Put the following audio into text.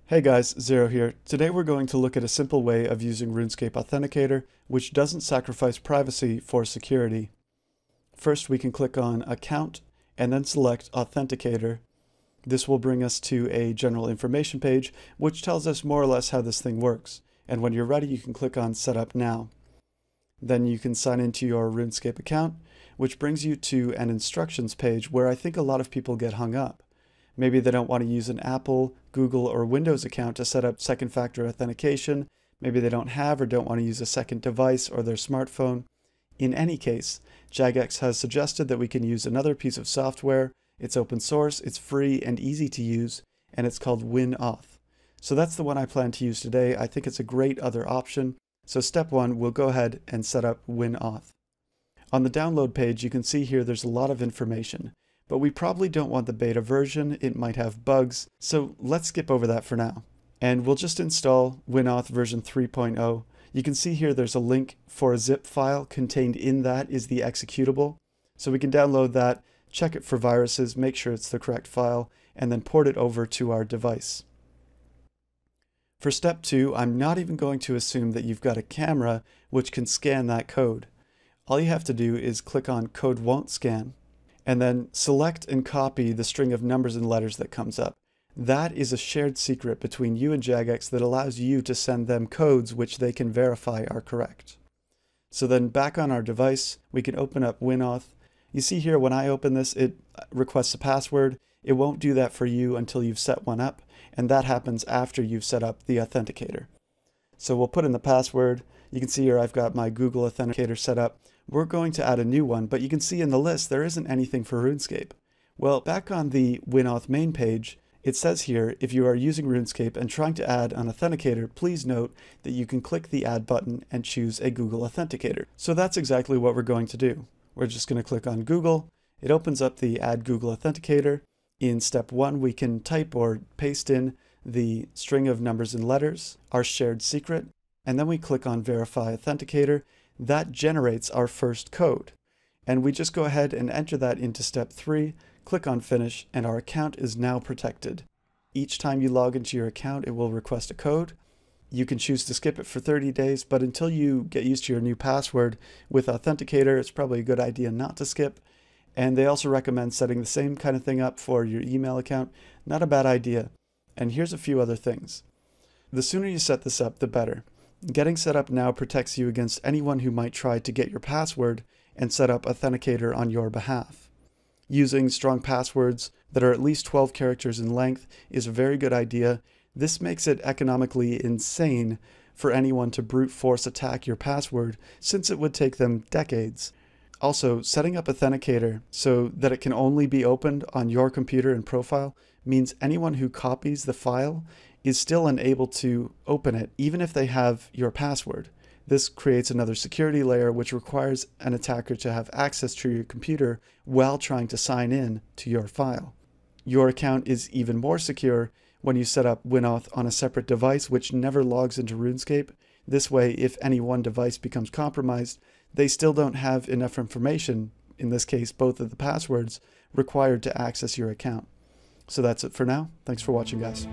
Hey guys, Zero here. Today we're going to look at a simple way of using RuneScape Authenticator, which doesn't sacrifice privacy for security. First, we can click on Account and then select Authenticator. This will bring us to a general information page, which tells us more or less how this thing works. And when you're ready, you can click on Set Up Now. Then you can sign into your RuneScape account, which brings you to an instructions page where I think a lot of people get hung up. Maybe they don't want to use an Apple, Google, or Windows account to set up second factor authentication. Maybe they don't have or don't want to use a second device or their smartphone. In any case, Jagex has suggested that we can use another piece of software. It's open source, it's free and easy to use, and it's called WinOff. So that's the one I plan to use today. I think it's a great other option. So step one, we'll go ahead and set up WinOff. On the download page, you can see here there's a lot of information. But we probably don't want the beta version, it might have bugs, so let's skip over that for now. And we'll just install WinOff version 3.0. You can see here there's a link for a zip file. Contained in that is the executable. So we can download that, check it for viruses, make sure it's the correct file, and then port it over to our device. For step two, I'm not even going to assume that you've got a camera which can scan that code. All you have to do is click on Code Won't Scan, and then select and copy the string of numbers and letters that comes up. That is a shared secret between you and Jagex that allows you to send them codes which they can verify are correct. So then back on our device, we can open up WinOff. You see here when I open this, it requests a password. It won't do that for you until you've set one up, and that happens after you've set up the authenticator. So we'll put in the password. You can see here I've got my Google Authenticator set up. We're going to add a new one, but you can see in the list there isn't anything for RuneScape. Well, back on the WinOff main page, it says here, if you are using RuneScape and trying to add an authenticator, please note that you can click the Add button and choose a Google Authenticator. So that's exactly what we're going to do. We're just going to click on Google. It opens up the Add Google Authenticator. In step one, we can type or paste in the string of numbers and letters, our shared secret, and then we click on Verify Authenticator. That generates our first code. And we just go ahead and enter that into step three, click on Finish, and our account is now protected. Each time you log into your account, it will request a code. You can choose to skip it for 30 days, but until you get used to your new password with Authenticator, it's probably a good idea not to skip. And they also recommend setting the same kind of thing up for your email account. Not a bad idea. And here's a few other things. The sooner you set this up, the better. Getting set up now protects you against anyone who might try to get your password and set up Authenticator on your behalf. Using strong passwords that are at least 12 characters in length is a very good idea. This makes it economically insane for anyone to brute force attack your password, since it would take them decades. Also, setting up Authenticator so that it can only be opened on your computer and profile means anyone who copies the file is still unable to open it, even if they have your password. This creates another security layer which requires an attacker to have access to your computer while trying to sign in to your file. Your account is even more secure when you set up WinOff on a separate device which never logs into RuneScape. This way, if any one device becomes compromised, they still don't have enough information, in this case both of the passwords, required to access your account. So that's it for now. Thanks for watching, guys.